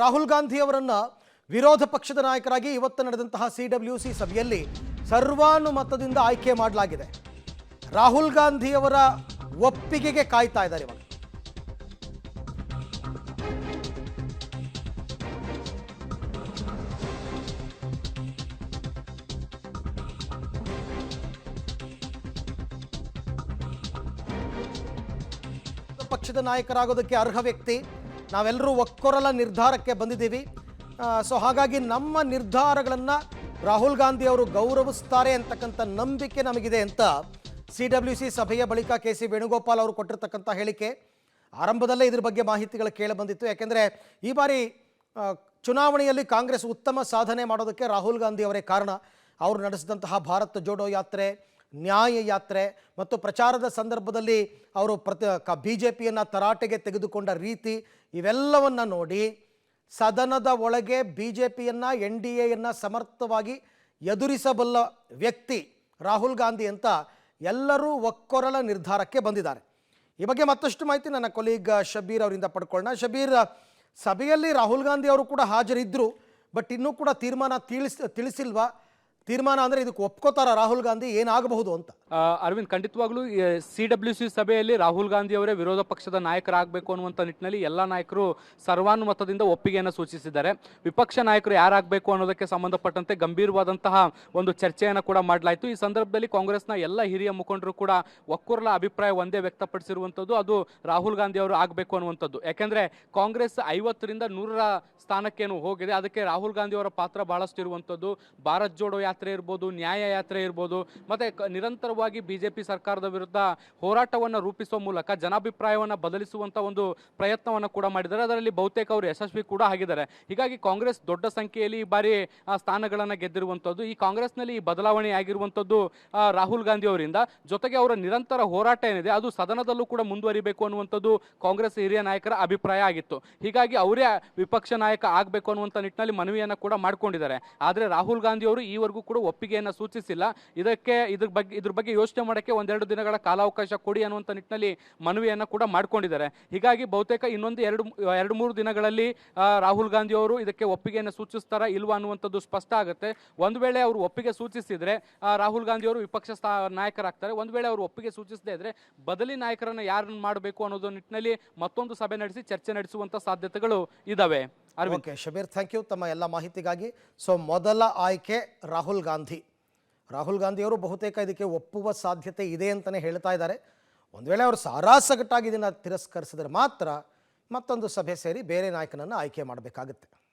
ರಾಹುಲ್ ಗಾಂಧಿ ಅವರನ್ನ ವಿರೋಧ ಪಕ್ಷದ ನಾಯಕರಾಗಿ ಇವತ್ತು ನಡೆದಂತಹ CWC ಸಭೆಯಲ್ಲಿ ಸರ್ವಾನುಮತದಿಂದ ಆಯ್ಕೆ ಮಾಡಲಾಗಿದೆ. ರಾಹುಲ್ ಗಾಂಧಿ ಅವರ ಒಪ್ಪಿಗೆಗೆ ಕಾಯ್ತಾ ಇದ್ದಾರೆ ಇವಾಗ. ಪಕ್ಷದ ನಾಯಕರಾಗೋದಕ್ಕೆ ಅರ್ಹ ವ್ಯಕ್ತಿ, ನಾವೆಲ್ಲರೂ ಒಕ್ಕೊರಲ ನಿರ್ಧಾರಕ್ಕೆ ಬಂದಿದ್ದೀವಿ. ಸೊ ಹಾಗಾಗಿ ನಮ್ಮ ನಿರ್ಧಾರಗಳನ್ನು ರಾಹುಲ್ ಗಾಂಧಿ ಅವರು ಗೌರವಿಸ್ತಾರೆ ಅಂತಕ್ಕಂಥ ನಂಬಿಕೆ ನಮಗಿದೆ ಅಂತ CWC ಸಭೆಯ ಬಳಿಕ KC ವೇಣುಗೋಪಾಲ್ ಅವರು ಕೊಟ್ಟಿರ್ತಕ್ಕಂಥ ಹೇಳಿಕೆ. ಆರಂಭದಲ್ಲೇ ಇದ್ರ ಬಗ್ಗೆ ಮಾಹಿತಿಗಳು ಕೇಳಿಬಂದಿತ್ತು. ಯಾಕೆಂದರೆ ಈ ಬಾರಿ ಚುನಾವಣೆಯಲ್ಲಿ ಕಾಂಗ್ರೆಸ್ ಉತ್ತಮ ಸಾಧನೆ ಮಾಡೋದಕ್ಕೆ ರಾಹುಲ್ ಗಾಂಧಿ ಅವರೇ ಕಾರಣ. ಅವರು ನಡೆಸಿದಂತಹ ಭಾರತ್ ಜೋಡೋ ಯಾತ್ರೆ, ನ್ಯಾಯ ಯಾತ್ರೆ ಮತ್ತು ಪ್ರಚಾರದ ಸಂದರ್ಭದಲ್ಲಿ ಅವರು BJPಯನ್ನು ತರಾಟೆಗೆ ತೆಗೆದುಕೊಂಡ ರೀತಿ, ಇವೆಲ್ಲವನ್ನು ನೋಡಿ ಸದನದ ಒಳಗೆ BJPಯನ್ನು NDAಯನ್ನು ಸಮರ್ಥವಾಗಿ ಎದುರಿಸಬಲ್ಲ ವ್ಯಕ್ತಿ ರಾಹುಲ್ ಗಾಂಧಿ ಅಂತ ಎಲ್ಲರೂ ಒಕ್ಕೊರಲ ನಿರ್ಧಾರಕ್ಕೆ ಬಂದಿದ್ದಾರೆ. ಈ ಬಗ್ಗೆ ಮತ್ತಷ್ಟು ಮಾಹಿತಿ ನನ್ನ ಕೊಲೀಗ್ ಶಬೀರ್ ಅವರಿಂದ ಪಡ್ಕೊಳ್ಳೋಣ. ಶಬೀರ್, ಸಭೆಯಲ್ಲಿ ರಾಹುಲ್ ಗಾಂಧಿ ಅವರು ಕೂಡ ಹಾಜರಿದ್ದರು, ಬಟ್ ಇನ್ನೂ ಕೂಡ ತೀರ್ಮಾನ ತಿಳಿಸಿಲ್ವಾ? ತೀರ್ಮಾನ ಅಂದರೆ ಇದಕ್ಕೆ ಒಪ್ಕೋತಾರ ರಾಹುಲ್ ಗಾಂಧಿ, ಏನಾಗಬಹುದು ಅಂತ? ಅರವಿಂದ್, ಖಂಡಿತವಾಗ್ಲೂ CWC ಸಭೆಯಲ್ಲಿ ರಾಹುಲ್ ಗಾಂಧಿ ಅವರೇ ವಿರೋಧ ಪಕ್ಷದ ನಾಯಕರಾಗಬೇಕು ಅನ್ನುವಂಥ ನಿಟ್ಟಿನಲ್ಲಿ ಎಲ್ಲ ನಾಯಕರು ಸರ್ವಾನುಮತದಿಂದ ಒಪ್ಪಿಗೆಯನ್ನು ಸೂಚಿಸಿದ್ದಾರೆ. ವಿಪಕ್ಷ ನಾಯಕರು ಯಾರಾಗಬೇಕು ಅನ್ನೋದಕ್ಕೆ ಸಂಬಂಧಪಟ್ಟಂತೆ ಗಂಭೀರವಾದಂತಹ ಒಂದು ಚರ್ಚೆಯನ್ನು ಕೂಡ ಮಾಡಲಾಯಿತು. ಈ ಸಂದರ್ಭದಲ್ಲಿ ಕಾಂಗ್ರೆಸ್ನ ಎಲ್ಲ ಹಿರಿಯ ಮುಖಂಡರು ಕೂಡ ಒಕ್ಕೂರಲ ಅಭಿಪ್ರಾಯ ಒಂದೇ ವ್ಯಕ್ತಪಡಿಸಿರುವಂಥದ್ದು, ಅದು ರಾಹುಲ್ ಗಾಂಧಿ ಅವರು ಆಗಬೇಕು ಅನ್ನುವಂಥದ್ದು. ಯಾಕೆಂದರೆ ಕಾಂಗ್ರೆಸ್ 50ರಿಂದ 100ರ ಸ್ಥಾನಕ್ಕೇನು ಹೋಗಿದೆ, ಅದಕ್ಕೆ ರಾಹುಲ್ ಗಾಂಧಿ ಅವರ ಪಾತ್ರ ಬಹಳಷ್ಟು ಇರುವಂಥದ್ದು. ಭಾರತ್ ಜೋಡೋ ಯಾತ್ರೆ ಇರ್ಬೋದು, ನ್ಯಾಯ ಯಾತ್ರೆ ಇರ್ಬೋದು, ಮತ್ತೆ ನಿರಂತರವಾಗಿ BJP ಸರ್ಕಾರದ ವಿರುದ್ಧ ಹೋರಾಟವನ್ನು ರೂಪಿಸುವ ಮೂಲಕ ಜನಾಭಿಪ್ರಾಯವನ್ನು ಬದಲಿಸುವಂಥ ಒಂದು ಪ್ರಯತ್ನವನ್ನು ಕೂಡ ಮಾಡಿದ್ದಾರೆ. ಅದರಲ್ಲಿ ಬಹುತೇಕ ಅವರು ಯಶಸ್ವಿ ಕೂಡ ಆಗಿದ್ದಾರೆ. ಹೀಗಾಗಿ ಕಾಂಗ್ರೆಸ್ ದೊಡ್ಡ ಸಂಖ್ಯೆಯಲ್ಲಿ ಈ ಬಾರಿ ಸ್ಥಾನಗಳನ್ನು ಗೆದ್ದಿರುವಂಥದ್ದು. ಈ ಕಾಂಗ್ರೆಸ್ನಲ್ಲಿ ಈ ಬದಲಾವಣೆ ಆಗಿರುವಂಥದ್ದು ರಾಹುಲ್ ಗಾಂಧಿ ಅವರಿಂದ. ಜೊತೆಗೆ ಅವರ ನಿರಂತರ ಹೋರಾಟ ಏನಿದೆ ಅದು ಸದನದಲ್ಲೂ ಕೂಡ ಮುಂದುವರಿಬೇಕು ಅನ್ನುವಂಥದ್ದು ಕಾಂಗ್ರೆಸ್ ಹಿರಿಯ ನಾಯಕರ ಅಭಿಪ್ರಾಯ ಆಗಿತ್ತು. ಹೀಗಾಗಿ ಅವರೇ ವಿಪಕ್ಷ ನಾಯಕ ಆಗಬೇಕು ಅನ್ನುವಂಥ ನಿಟ್ಟಿನಲ್ಲಿ ಮನವಿಯನ್ನು ಕೂಡ ಮಾಡಿಕೊಂಡಿದ್ದಾರೆ. ಆದರೆ ರಾಹುಲ್ ಗಾಂಧಿ ಅವರು ಈವರೆಗೂ ಕೂಡ ಒಪ್ಪಿಗೆಯನ್ನು ಸೂಚಿಸಿಲ್ಲ. ಇದ್ರ ಬಗ್ಗೆ ಯೋಚನೆ ಮಾಡೋಕ್ಕೆ 1-2 ದಿನಗಳ ಕಾಲಾವಕಾಶ ಕೊಡಿ ಅನ್ನುವಂಥ ನಿಟ್ಟಿನಲ್ಲಿ ಮನವಿಯನ್ನು ಕೂಡ ಮಾಡಿಕೊಂಡಿದ್ದಾರೆ. ಹೀಗಾಗಿ ಬಹುತೇಕ ಇನ್ನೊಂದು 2-3 ದಿನಗಳಲ್ಲಿ ರಾಹುಲ್ ಗಾಂಧಿ ಅವರು ಇದಕ್ಕೆ ಒಪ್ಪಿಗೆಯನ್ನು ಸೂಚಿಸ್ತಾರಾ ಇಲ್ವಾ ಅನ್ನುವಂಥದ್ದು ಸ್ಪಷ್ಟ ಆಗುತ್ತೆ. ಒಂದು ವೇಳೆ ಅವರು ಒಪ್ಪಿಗೆ ಸೂಚಿಸಿದ್ರೆ ರಾಹುಲ್ ಗಾಂಧಿ ಅವರು ವಿಪಕ್ಷ ನಾಯಕರಾಗ್ತಾರೆ. ಒಂದು ವೇಳೆ ಅವರು ಒಪ್ಪಿಗೆ ಸೂಚಿಸದೇ ಇದ್ರೆ ಬದಲಿ ನಾಯಕರನ್ನು ಯಾರನ್ನು ಮಾಡಬೇಕು ಅನ್ನೋದು ನಿಟ್ಟಿನಲ್ಲಿ ಮತ್ತೊಂದು ಸಭೆ ನಡೆಸಿ ಚರ್ಚೆ ನಡೆಸುವಂಥ ಸಾಧ್ಯತೆಗಳು ಇದಾವೆ. ಓಕೆ ಶಬೀರ್, ಥ್ಯಾಂಕ್ ಯು ತಮ್ಮ ಎಲ್ಲ ಮಾಹಿತಿಗಾಗಿ. ಸೊ ಮೊದಲ ಆಯ್ಕೆ ರಾಹುಲ್ ಗಾಂಧಿ ಅವರು ಬಹುತೇಕ ಇದಕ್ಕೆ ಒಪ್ಪುವ ಸಾಧ್ಯತೆ ಇದೆ ಅಂತಲೇ ಹೇಳ್ತಾ ಇದ್ದಾರೆ. ಒಂದು ವೇಳೆ ಅವರು ಸಾರಾಸಗಟ್ಟಾಗಿ ಇದನ್ನು ತಿರಸ್ಕರಿಸಿದ್ರೆ ಮಾತ್ರ ಮತ್ತೊಂದು ಸಭೆ ಸೇರಿ ಬೇರೆ ನಾಯಕನನ್ನು ಆಯ್ಕೆ ಮಾಡಬೇಕಾಗುತ್ತೆ.